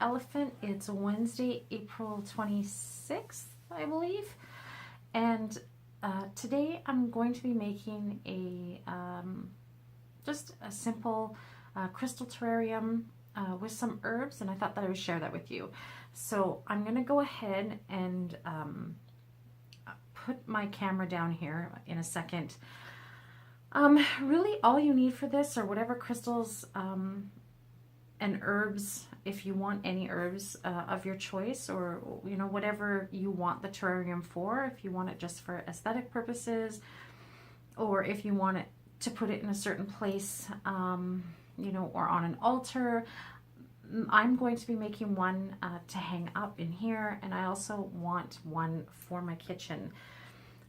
Elephant. It's Wednesday, April 26th, I believe. And today I'm going to be making a just a simple crystal terrarium with some herbs, and I thought that I would share that with you. So I'm going to go ahead and put my camera down here in a second. Really all you need for this are whatever crystals and herbs, if you want any herbs of your choice, or whatever you want the terrarium for, if you want it just for aesthetic purposes, or if you want it to put it in a certain place, or on an altar. I'm going to be making one to hang up in here, and I also want one for my kitchen.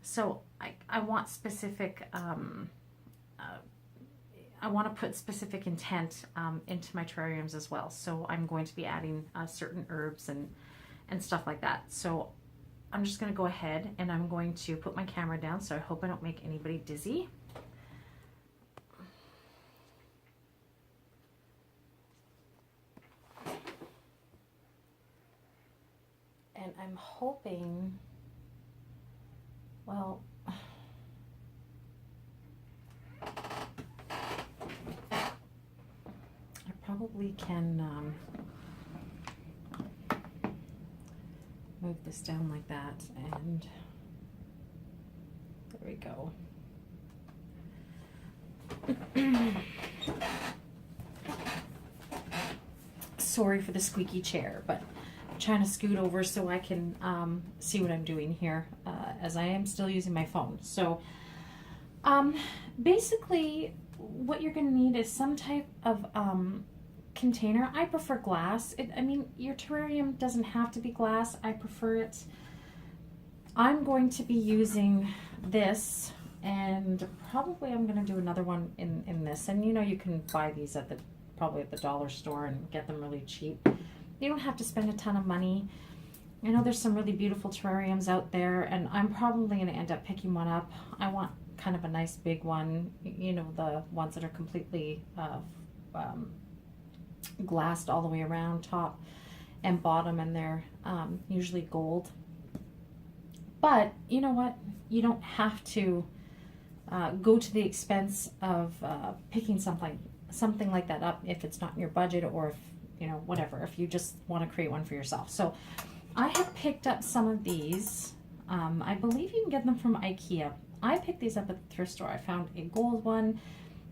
So I want specific, I want to put specific intent into my terrariums as well. So I'm going to be adding certain herbs and stuff like that. So I'm just going to go ahead and I'm going to put my camera down, so I hope I don't make anybody dizzy. And I'm hoping, well, I probably can move this down like that, and there we go. Sorry for the squeaky chair, but I'm trying to scoot over so I can see what I'm doing here, as I am still using my phone. So basically what you're going to need is some type of container. I prefer glass. I mean, your terrarium doesn't have to be glass. I prefer it. I'm going to be using this, and probably I'm going to do another one in this. And you can buy these at probably at the dollar store and get them really cheap. You don't have to spend a ton of money. I know there's some really beautiful terrariums out there, and I'm probably going to end up picking one up. I want kind of a nice big one, the ones that are completely glassed all the way around, top and bottom, and they're usually gold. But you know what? You don't have to go to the expense of picking something like that up if it's not in your budget, or if whatever, if you just want to create one for yourself. So I have picked up some of these. I believe you can get them from IKEA. I picked these up at the thrift store. I found a gold one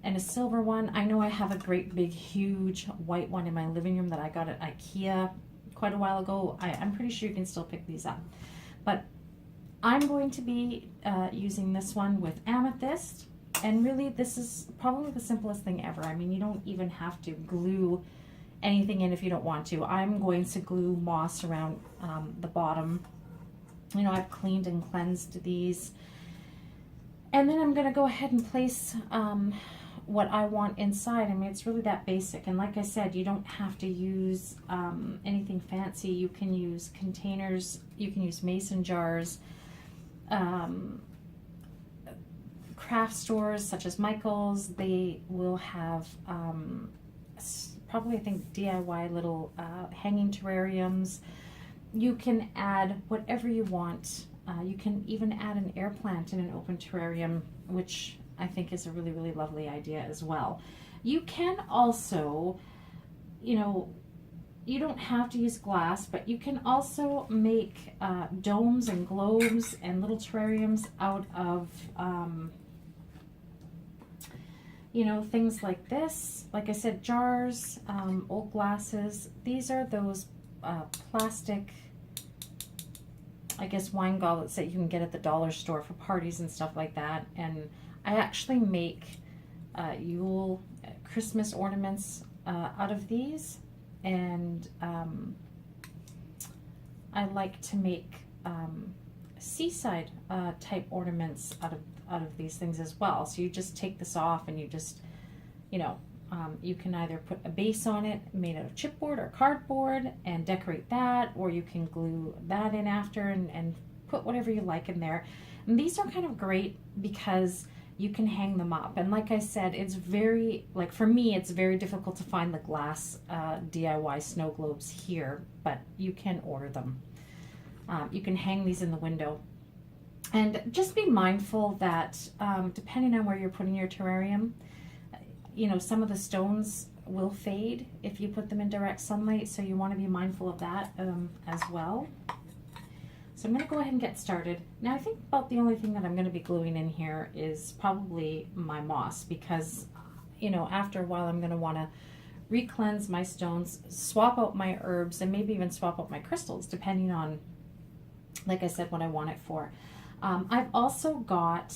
and a silver one. I know I have a great big huge white one in my living room that I got at IKEA quite a while ago. I'm pretty sure you can still pick these up. But I'm going to be using this one with amethyst. And really, this is probably the simplest thing ever. I mean, you don't even have to glue anything in if you don't want to. I'm going to glue moss around the bottom. I've cleaned and cleansed these. And then I'm going to go ahead and place what I want inside. I mean, it's really that basic. And like I said, you don't have to use anything fancy. You can use containers. You can use mason jars. Craft stores such as Michael's, they will have probably, I think, DIY little hanging terrariums. You can add whatever you want. You can even add an air plant in an open terrarium, which I think is a really, really lovely idea as well. You can also, you don't have to use glass, but you can also make domes and globes and little terrariums out of, things like this. Like I said, jars, old glasses. These are those plastic, I guess, wine goblets that you can get at the dollar store for parties and stuff like that. And I actually make Yule Christmas ornaments out of these. And I like to make seaside type ornaments out of these things as well. So you just take this off and you just, you can either put a base on it made out of chipboard or cardboard and decorate that, or you can glue that in after and put whatever you like in there. And these are kind of great because you can hang them up. And like I said, it's very, like for me, it's very difficult to find the glass DIY snow globes here, but you can order them. You can hang these in the window. And just be mindful that depending on where you're putting your terrarium, you know, some of the stones will fade if you put them in direct sunlight, so you want to be mindful of that as well. So I'm going to go ahead and get started. Now I think about the only thing that I'm going to be gluing in here is probably my moss, because, you know, after a while I'm going to want to re-cleanse my stones, swap out my herbs, and maybe even swap out my crystals, depending on, like I said, what I want it for. I've also got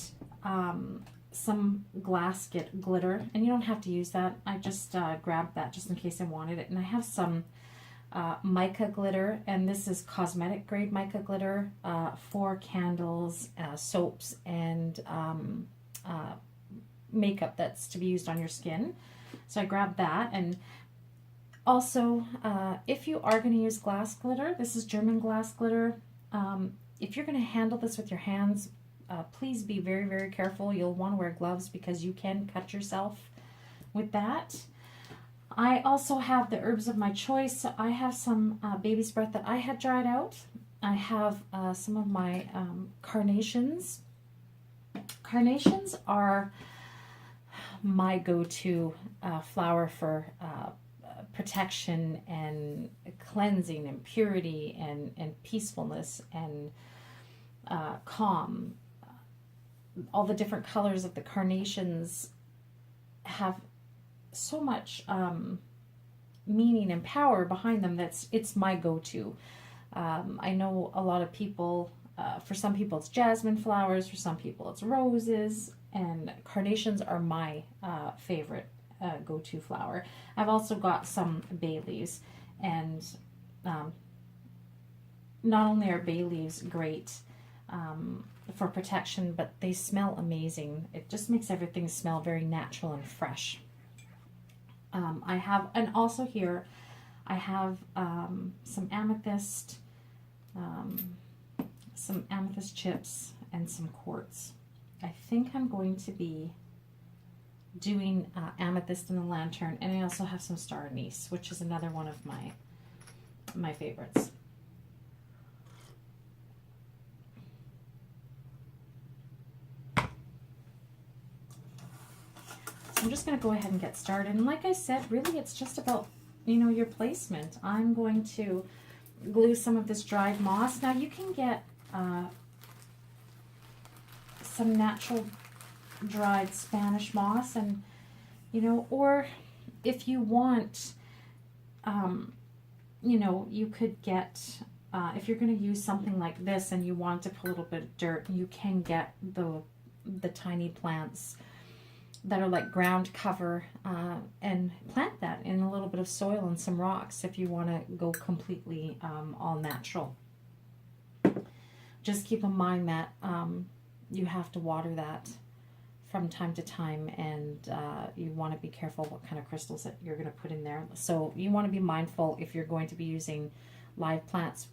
some glass glitter, and you don't have to use that. I just grabbed that just in case I wanted it. And I have some mica glitter, and this is cosmetic grade mica glitter for candles, soaps, and makeup that's to be used on your skin. So I grabbed that. And also, if you are going to use glass glitter, this is German glass glitter. If you're going to handle this with your hands, please be very, very careful. You'll want to wear gloves because you can cut yourself with that. I also have the herbs of my choice. So I have some baby's breath that I had dried out. I have some of my carnations. Carnations are my go-to flower for protection and cleansing and purity and peacefulness and calm. All the different colors of the carnations have so much meaning and power behind them. It's my go-to. I know a lot of people, for some people it's jasmine flowers, for some people it's roses, and carnations are my favorite go-to flower. I've also got some bay leaves, and not only are bay leaves great for protection, but they smell amazing. It just makes everything smell very natural and fresh. I have, and also here I have some amethyst chips and some quartz. I think I'm going to be doing amethyst in the lantern, and I also have some star anise, which is another one of my favorites. I'm just going to go ahead and get started. And like I said, really it's just about, you know, your placement. I'm going to glue some of this dried moss. Now you can get some natural dried Spanish moss, and, you know, or if you want, you know, you could get, if you're going to use something like this and you want to put a little bit of dirt, you can get the tiny plants that are like ground cover, and plant that in a little bit of soil and some rocks if you want to go completely all natural. Just keep in mind that you have to water that from time to time, and you want to be careful what kind of crystals that you're going to put in there. So you want to be mindful if you're going to be using live plants,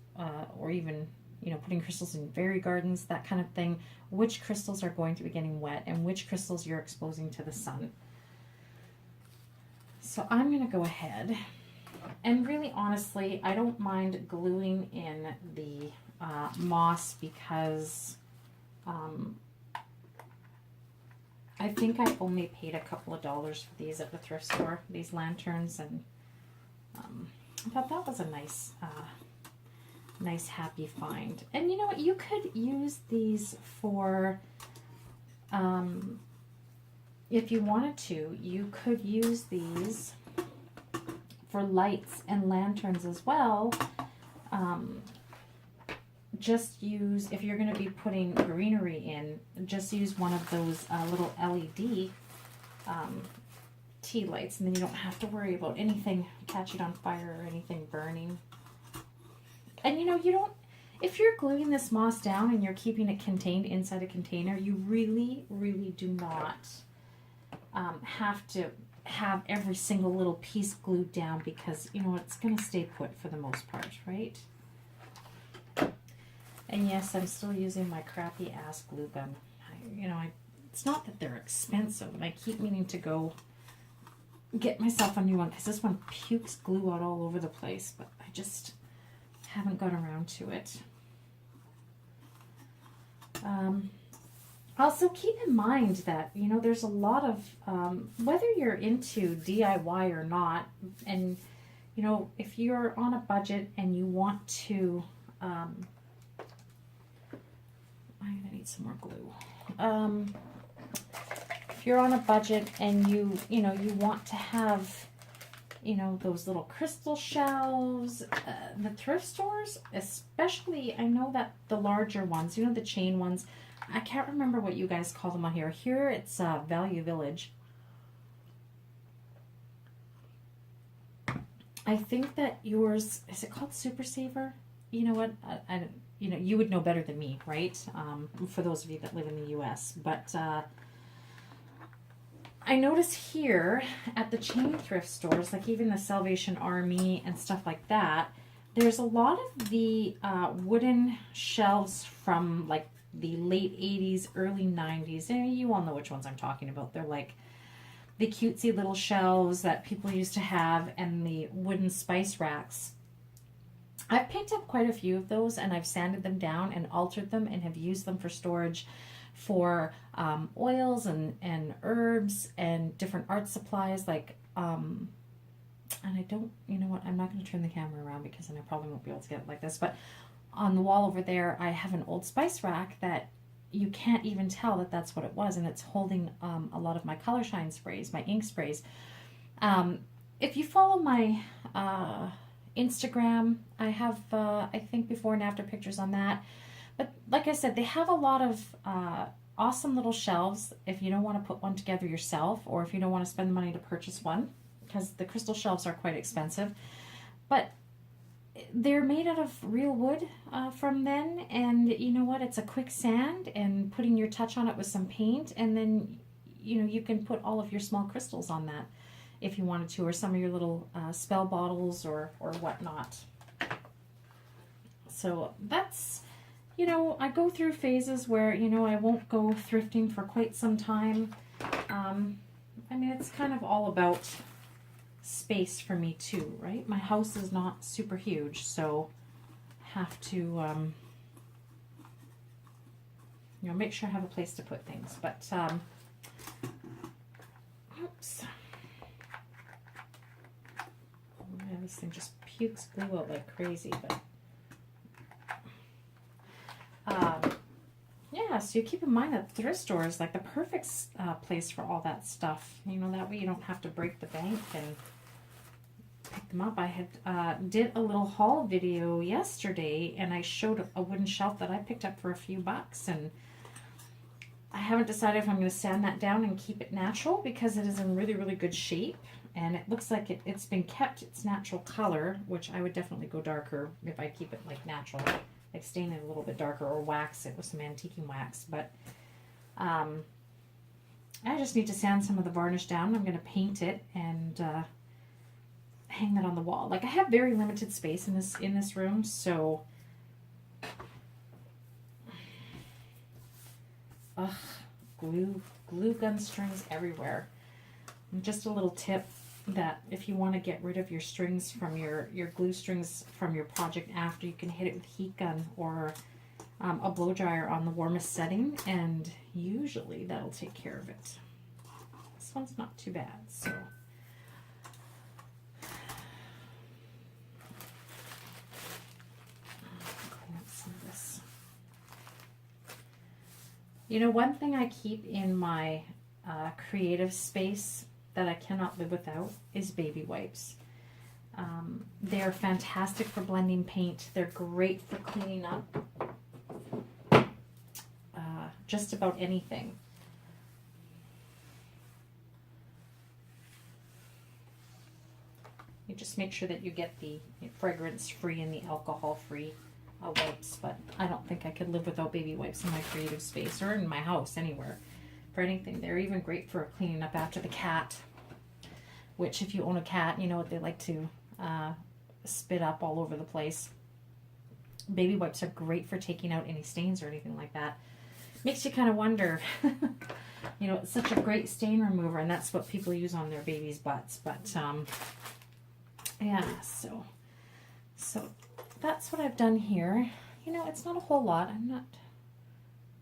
or even, you know, putting crystals in fairy gardens, that kind of thing, which crystals are going to be getting wet and which crystals you're exposing to the sun. So I'm going to go ahead, and really honestly, I don't mind gluing in the moss, because I think I only paid a couple of dollars for these at the thrift store, these lanterns, and I thought that was a nice nice happy find. And you know what, you could use these for if you wanted to, you could use these for lights and lanterns as well. Just use, if you're going to be putting greenery in, just use one of those little LED tea lights, and then you don't have to worry about anything catching on fire or anything burning. And you know, you don't, if you're gluing this moss down and you're keeping it contained inside a container, you really, really do not have to have every single little piece glued down, because, you know, it's going to stay put for the most part, right? And yes, I'm still using my crappy ass glue gun. It's not that they're expensive, and I keep meaning to go get myself a new one because this one pukes glue out all over the place, but I just haven't got around to it. Also, keep in mind that, you know, there's a lot of, whether you're into DIY or not, and, you know, if you're on a budget and you want to, I'm going to need some more glue. If you're on a budget and you want to have, you know, those little crystal shelves, the thrift stores, especially, I know that the larger ones, you know, the chain ones, I can't remember what you guys call them on here. Here it's Value Village. I think that yours, is it called Super Saver? You know what? You know, you would know better than me, right? For those of you that live in the U.S. But I notice here at the chain thrift stores, like even the Salvation Army and stuff like that, there's a lot of the wooden shelves from like the late 80s, early 90s. And you all know which ones I'm talking about. They're like the cutesy little shelves that people used to have, and the wooden spice racks. I've picked up quite a few of those, and I've sanded them down and altered them and have used them for storage for oils and herbs and different art supplies, like and I don't, you know what, I'm not going to turn the camera around because then I probably won't be able to get it like this, but on the wall over there I have an old spice rack that you can't even tell that that's what it was, and it's holding a lot of my color shine sprays, my ink sprays. If you follow my Instagram, I have I think before and after pictures on that. But like I said, they have a lot of awesome little shelves if you don't want to put one together yourself, or if you don't want to spend the money to purchase one, because the crystal shelves are quite expensive. But they're made out of real wood from then, and you know what? It's a quick sand and putting your touch on it with some paint, and then you know you can put all of your small crystals on that if you wanted to, or some of your little spell bottles or whatnot. So that's, you know, I go through phases where, you know, I won't go thrifting for quite some time. I mean, it's kind of all about space for me too, right? My house is not super huge, so I have to, you know, make sure I have a place to put things. But, oops. Yeah, this thing just pukes glue out like crazy, but yeah, so you keep in mind that thrift store is like the perfect place for all that stuff. You know, that way you don't have to break the bank and pick them up. I had did a little haul video yesterday, and I showed a wooden shelf that I picked up for a few bucks, and I haven't decided if I'm going to sand that down and keep it natural, because it is in really, really good shape, and it looks like it's been kept its natural color, which I would definitely go darker if I keep it like natural. Like stain it a little bit darker or wax it with some antiquing wax. But I just need to sand some of the varnish down. I'm going to paint it and hang that on the wall. Like, I have very limited space in this room, so glue gun strings everywhere. And just a little tip that if you want to get rid of your strings from your glue strings from your project after, you can hit it with heat gun or a blow dryer on the warmest setting, and usually that'll take care of it. This one's not too bad, so clean up some of this. You know, one thing I keep in my creative space that I cannot live without is baby wipes. They're fantastic for blending paint. They're great for cleaning up just about anything. You just make sure that you get the fragrance-free and the alcohol-free wipes, but I don't think I could live without baby wipes in my creative space or in my house, anywhere. For anything. They're even great for cleaning up after the cat, which if you own a cat, you know what they like to spit up all over the place. Baby wipes are great for taking out any stains or anything like that. makes you kind of wonder. You know, it's such a great stain remover, and that's what people use on their babies' butts. But yeah, so that's what I've done here. You know, it's not a whole lot.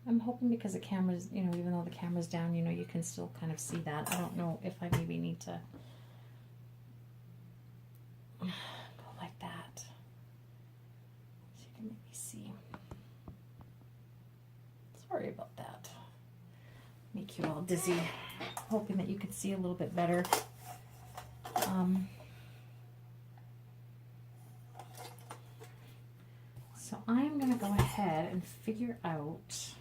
I'm hoping because the camera's, you know, even though the camera's down, you know, you can still kind of see that. I don't know if I maybe need to go like that, so you can maybe see. Sorry about that. Make you all dizzy. Hoping that you could see a little bit better. So I'm going to go ahead and figure out,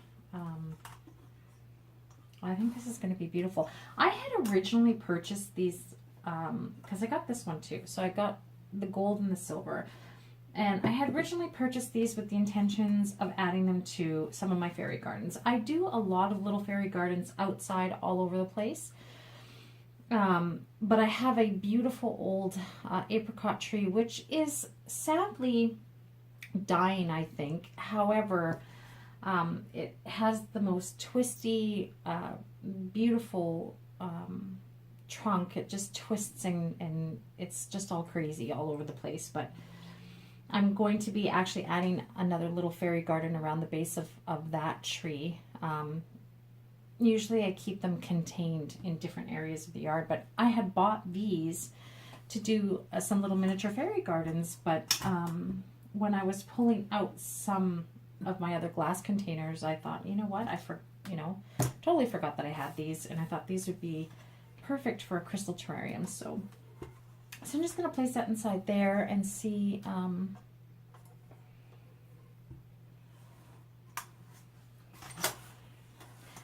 I think this is going to be beautiful. I had originally purchased these, because I got this one too. So I got the gold and the silver. And I had originally purchased these with the intentions of adding them to some of my fairy gardens. I do a lot of little fairy gardens outside all over the place. But I have a beautiful old apricot tree, which is sadly dying, I think. However, it has the most twisty, beautiful trunk. It just twists and it's just all crazy all over the place. But I'm going to be actually adding another little fairy garden around the base of that tree. Usually I keep them contained in different areas of the yard, but I had bought these to do some little miniature fairy gardens, but when I was pulling out some of my other glass containers, I thought, you know what, totally forgot that I had these, and I thought these would be perfect for a crystal terrarium. So I'm just going to place that inside there and see.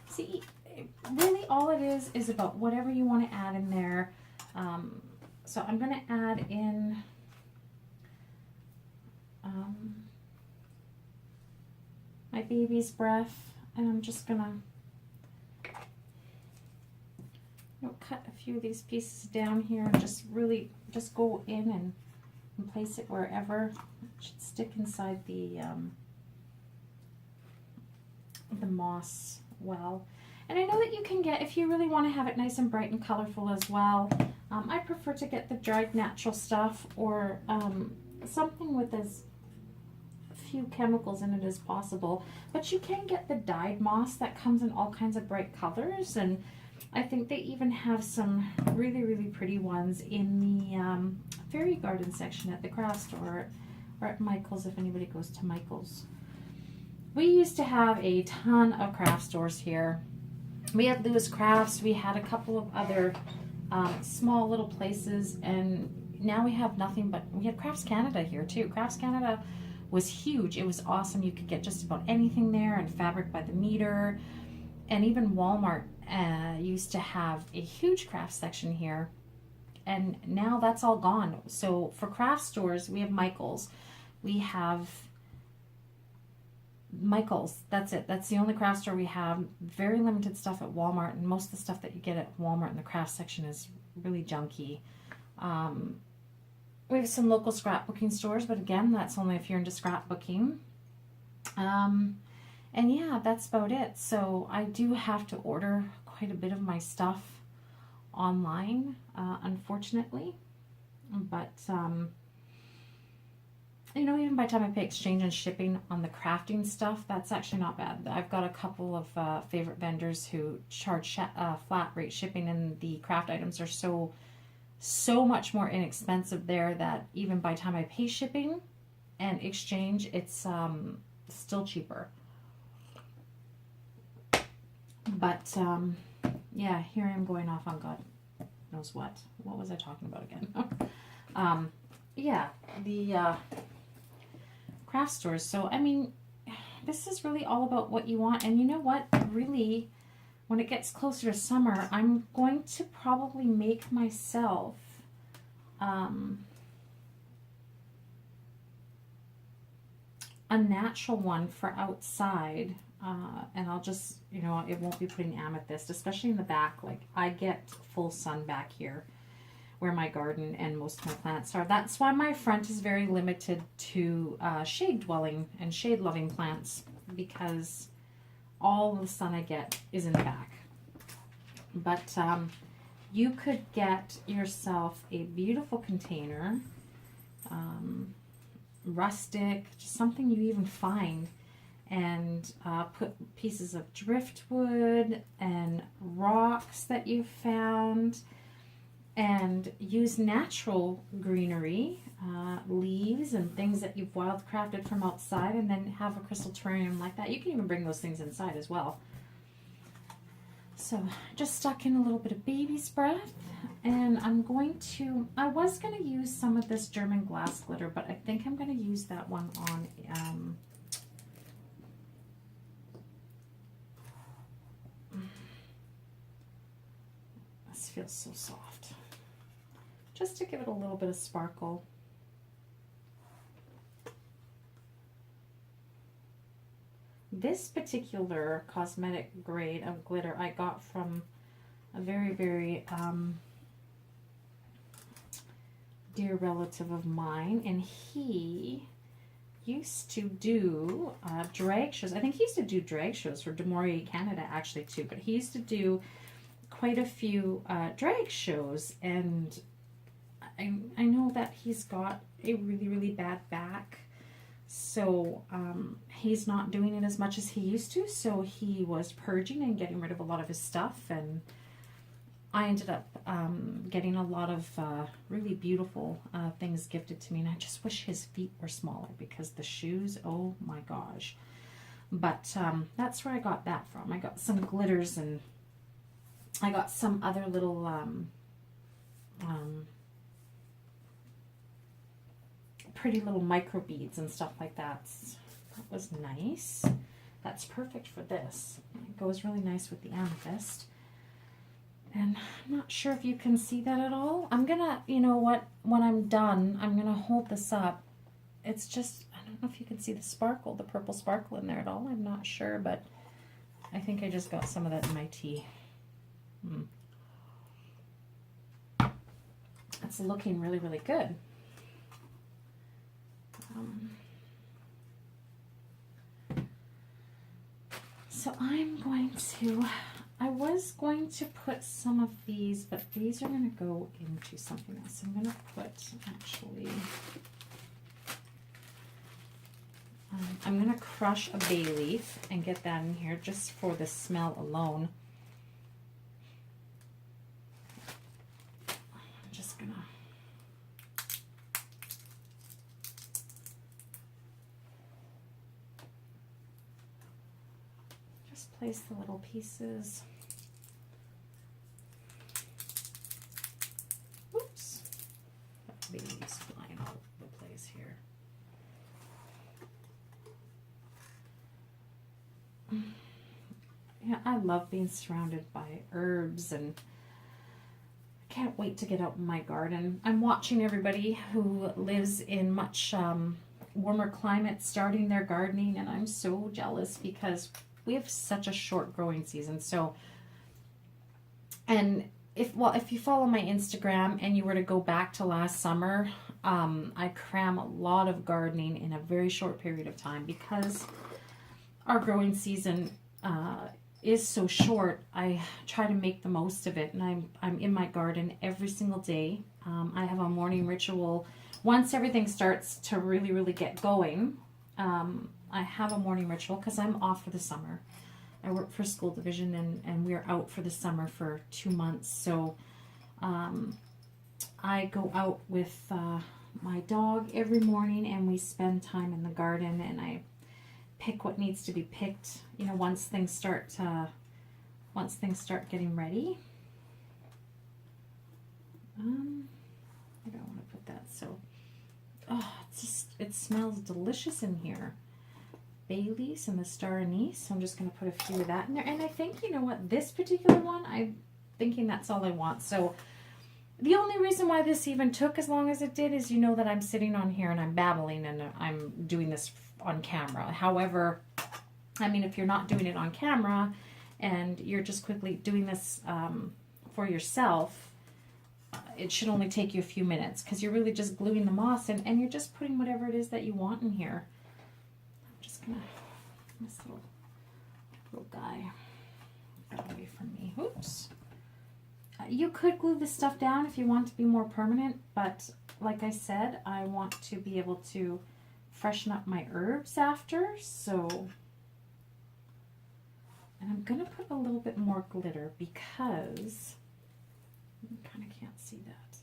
See, really all it is about whatever you want to add in there. So I'm going to add in my baby's breath, and I'm just going to cut a few of these pieces down here and just really just go in and place it wherever. It should stick inside the moss well. And I know that you can get, if you really want to have it nice and bright and colorful as well, I prefer to get the dried natural stuff, or something with as few chemicals in it as possible. But you can get the dyed moss that comes in all kinds of bright colors, and I think they even have some really, really pretty ones in the fairy garden section at the craft store, or at Michael's if anybody goes to Michael's. We used to have a ton of craft stores here. We had Lewis Crafts, we had a couple of other small little places, and now we have nothing but, we had Crafts Canada here too. Crafts Canada was huge. It was awesome. You could get just about anything there, and fabric by the meter. And even Walmart used to have a huge craft section here, and now that's all gone. So for craft stores, we have Michael's. We have Michael's. That's it. That's the only craft store we have. Very limited stuff at Walmart, and most of the stuff that you get at Walmart in the craft section is really junky. We have some local scrapbooking stores, but again, that's only if you're into scrapbooking. And yeah, that's about it. So I do have to order quite a bit of my stuff online, unfortunately. But, even by the time I pay exchange and shipping on the crafting stuff, that's actually not bad. I've got a couple of favorite vendors who charge flat rate shipping, and the craft items are so much more inexpensive there that even by the time I pay shipping and exchange, it's still cheaper. But yeah, here I am going off on God knows what. What was I talking about again? Yeah, the craft stores. So I mean, this is really all about what you want. And you know what? Really, when it gets closer to summer, I'm going to probably make myself a natural one for outside. And I'll just, it won't be putting amethyst, especially in the back. Like, I get full sun back here where my garden and most of my plants are. That's why my front is very limited to shade dwelling and shade loving plants, because all the sun I get is in the back. But you could get yourself a beautiful container, rustic, just something you even find, and put pieces of driftwood and rocks that you found, and use natural greenery, leaves and things that you've wildcrafted from outside, and then have a crystal terrarium like that. You can even bring those things inside as well. So just stuck in a little bit of baby's breath, and I was going to use some of this German glass glitter, but I think I'm going to use that one on this feels so soft, just to give it a little bit of sparkle. This particular cosmetic grade of glitter I got from a very, very dear relative of mine, and he used to do drag shows. I think he used to do drag shows for Demorier Canada actually too, but he used to do quite a few drag shows, and I know that he's got a really, really bad back. So he's not doing it as much as he used to, so he was purging and getting rid of a lot of his stuff, and I ended up getting a lot of really beautiful things gifted to me, and I just wish his feet were smaller because the shoes, oh my gosh. But that's where I got that from. I got some glitters, and I got some other little pretty little micro beads and stuff like that. That was nice. That's perfect for this. It goes really nice with the amethyst. And I'm not sure if you can see that at all. I'm gonna, you know what, when I'm done, I'm gonna hold this up. It's just, I don't know if you can see the sparkle, the purple sparkle in there at all. I'm not sure, but I think I just got some of that in my tea. It's looking really, really good. So I was going to put some of these, but these are going to go into something else. I'm going to put, actually, I'm going to crush a bay leaf and get that in here just for the smell alone. I'm just going to place the little pieces. Oops. That baby's flying all over the place here. Yeah, I love being surrounded by herbs, and I can't wait to get out in my garden. I'm watching everybody who lives in much warmer climates starting their gardening, and I'm so jealous because we have such a short growing season. So, and if you follow my Instagram and you were to go back to last summer, I cram a lot of gardening in a very short period of time because our growing season is so short. I try to make the most of it, and I'm in my garden every single day. I have a morning ritual. Once everything starts to really, really get going, I have a morning ritual because I'm off for the summer. I work for school division, and we're out for the summer for 2 months. So I go out with my dog every morning, and we spend time in the garden, and I pick what needs to be picked, you know, once things start getting ready. I don't want to put that, so it smells delicious in here. Bay leaves and the star anise. So I'm just going to put a few of that in there. And I think, you know what, this particular one, I'm thinking that's all I want. So the only reason why this even took as long as it did is, you know, that I'm sitting on here and I'm babbling and I'm doing this on camera. However, I mean, if you're not doing it on camera and you're just quickly doing this for yourself, it should only take you a few minutes because you're really just gluing the moss and you're just putting whatever it is that you want in here. I'm just gonna, this little guy. oops. You could glue this stuff down if you want to be more permanent, but like I said, I want to be able to freshen up my herbs after, so. And I'm going to put a little bit more glitter because you kind of can't see that.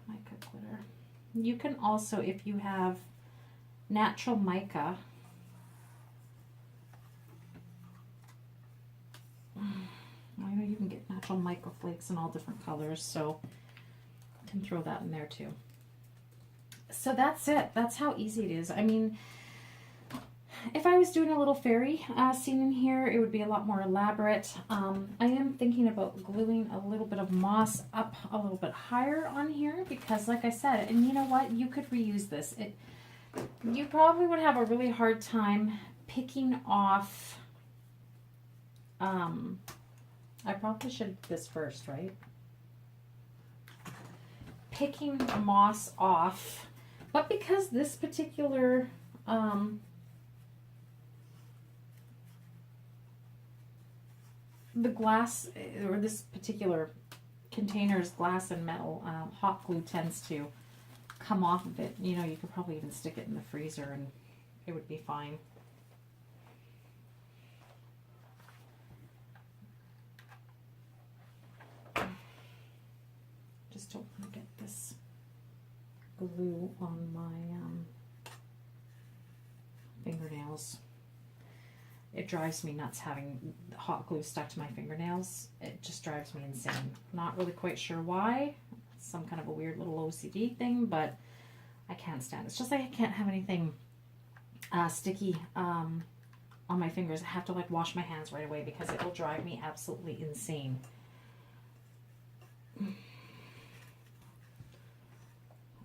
Mica glitter. You can also, if you have natural mica, I know you can get natural mica flakes in all different colors, so you can throw that in there too. So that's it. That's how easy it is. I mean, if I was doing a little fairy scene in here, it would be a lot more elaborate. I am thinking about gluing a little bit of moss up a little bit higher on here because, like I said, and you know what? You could reuse this. You probably would have a really hard time picking off. I probably should do this first, right? Picking moss off. But because this particular the glass, or this particular container's glass and metal, hot glue tends to come off of it. You know, you could probably even stick it in the freezer and it would be fine. Just don't want to get this glue on my fingernails. It drives me nuts having hot glue stuck to my fingernails. It just drives me insane. Not really quite sure why. It's some kind of a weird little OCD thing, but I can't stand it. It's just like I can't have anything sticky on my fingers. I have to like wash my hands right away because it will drive me absolutely insane.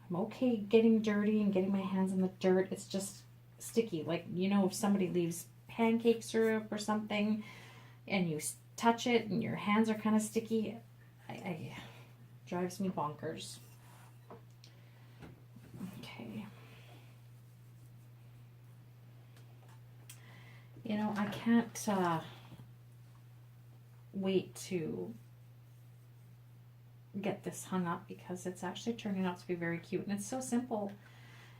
I'm okay getting dirty and getting my hands in the dirt. It's just sticky. Like, you know, if somebody leaves pancake syrup or something and you touch it and your hands are kind of sticky, it drives me bonkers. Okay. You know, I can't wait to get this hung up because it's actually turning out to be very cute and it's so simple.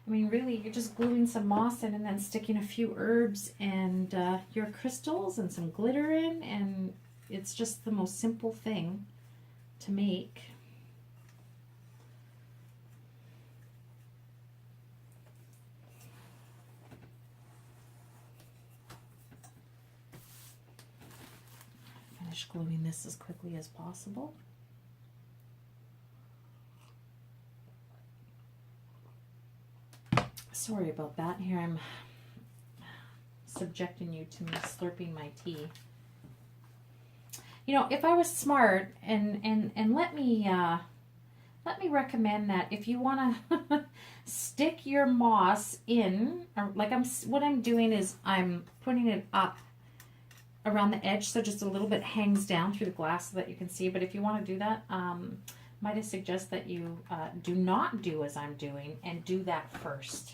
I mean, really, you're just gluing some moss in and then sticking a few herbs and your crystals and some glitter in, and it's just the most simple thing to make. Finish gluing this as quickly as possible. Sorry about that. Here I'm subjecting you to me slurping my tea. You know, if I was smart, and let me recommend that if you want to stick your moss in, or like what I'm doing is I'm putting it up around the edge so just a little bit hangs down through the glass so that you can see. But if you want to do that, might I suggest that you do not do as I'm doing and do that first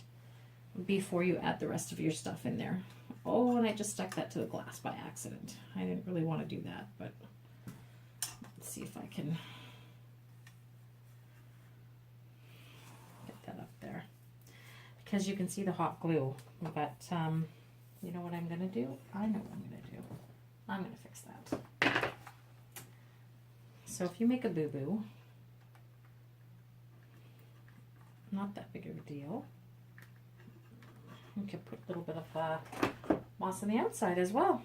before you add the rest of your stuff in there. Oh, and I just stuck that to the glass by accident. I didn't really want to do that, but let's see if I can get that up there. Because you can see the hot glue, but you know what I'm going to do? I know what I'm going to do. I'm going to fix that. So if you make a boo-boo, not that big of a deal. You can put a little bit of moss on the outside as well.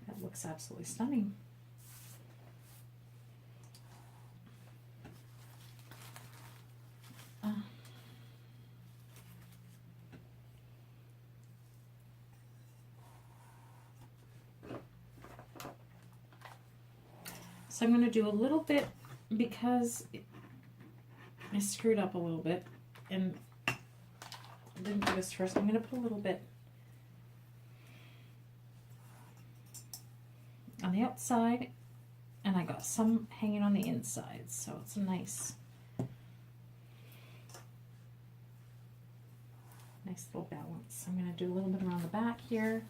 That looks absolutely stunning. So I'm going to do a little bit because I screwed up a little bit and didn't do this first. I'm going to put a little bit on the outside And I got some hanging on the inside, so it's nice. Nice little balance. I'm going to do a little bit around the back here.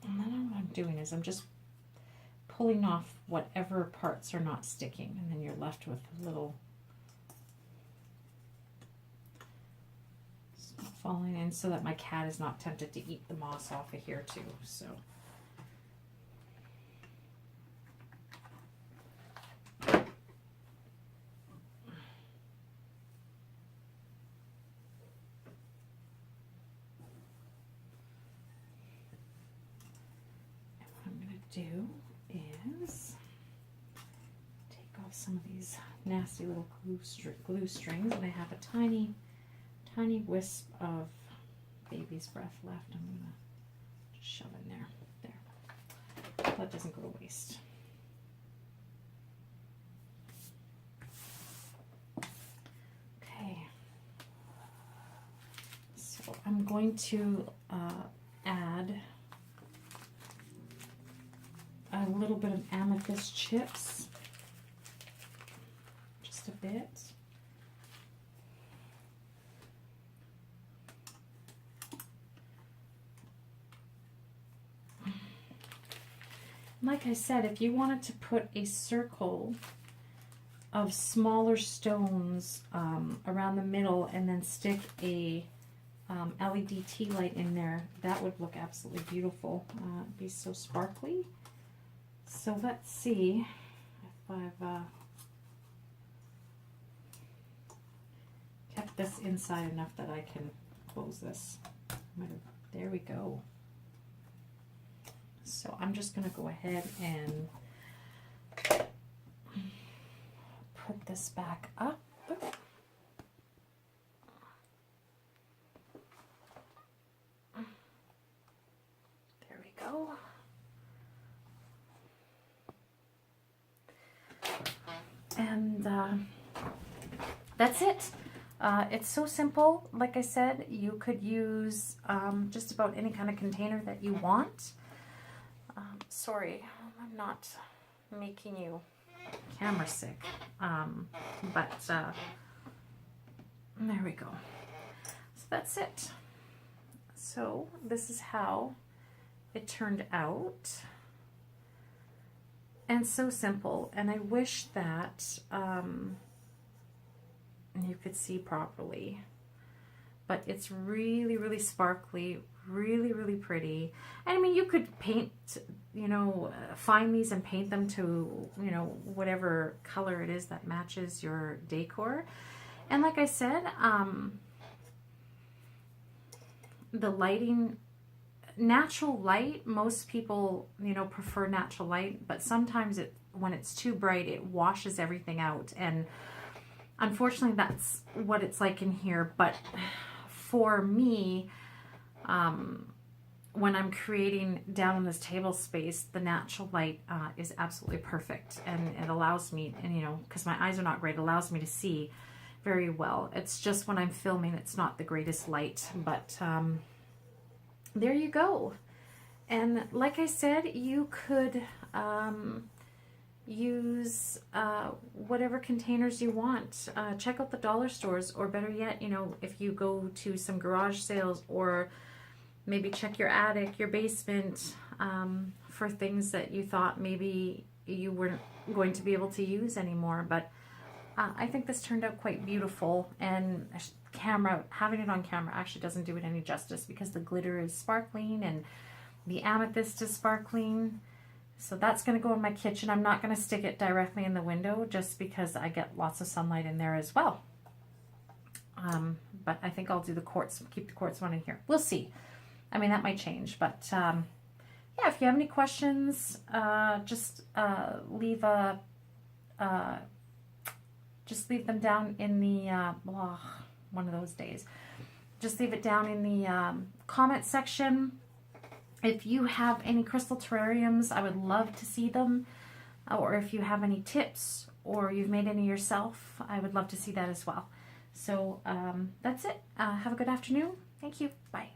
And then what I'm doing is I'm just pulling off whatever parts are not sticking, and then you're left with a little falling in, so that my cat is not tempted to eat the moss off of here too. So what I'm going to do is take off some of these nasty little glue strings, and I have a tiny wisp of baby's breath left. I'm going to just shove in there. There. That doesn't go to waste. Okay. So I'm going to add a little bit of amethyst chips. Just a bit. Like I said, if you wanted to put a circle of smaller stones around the middle and then stick a LED tea light in there, that would look absolutely beautiful. It'd be so sparkly. So let's see if I've kept this inside enough that I can close this. There we go. So I'm just going to go ahead and put this back up. There we go. And that's it. It's so simple. Like I said, you could use just about any kind of container that you want. Sorry, I'm not making you camera sick, but there we go. So that's it. So this is how it turned out, and so simple. And I wish that you could see properly, but it's really, really sparkly, really, really pretty. And I mean, you could paint, you know, find these and paint them to, you know, whatever color it is that matches your decor. And like I said, the lighting, natural light, most people, you know, prefer natural light, but sometimes when it's too bright, it washes everything out. And unfortunately, that's what it's like in here. But for me, when I'm creating down in this table space, the natural light is absolutely perfect, and it allows me, and you know, because my eyes are not great, it allows me to see very well. It's just when I'm filming, it's not the greatest light, but there you go. And like I said, you could use whatever containers you want. Check out the dollar stores, or better yet, you know, if you go to some garage sales, or maybe check your attic, your basement, for things that you thought maybe you weren't going to be able to use anymore. But I think this turned out quite beautiful, and having it on camera actually doesn't do it any justice, because the glitter is sparkling and the amethyst is sparkling. So that's going to go in my kitchen. I'm not going to stick it directly in the window, just because I get lots of sunlight in there as well. But I think I'll do the quartz, keep the quartz one in here. We'll see. I mean, that might change, but yeah, if you have any questions, just leave them down in the one of those days. Just leave it down in the comment section. If you have any crystal terrariums, I would love to see them. Or if you have any tips or you've made any yourself, I would love to see that as well. So that's it. Have a good afternoon. Thank you. Bye.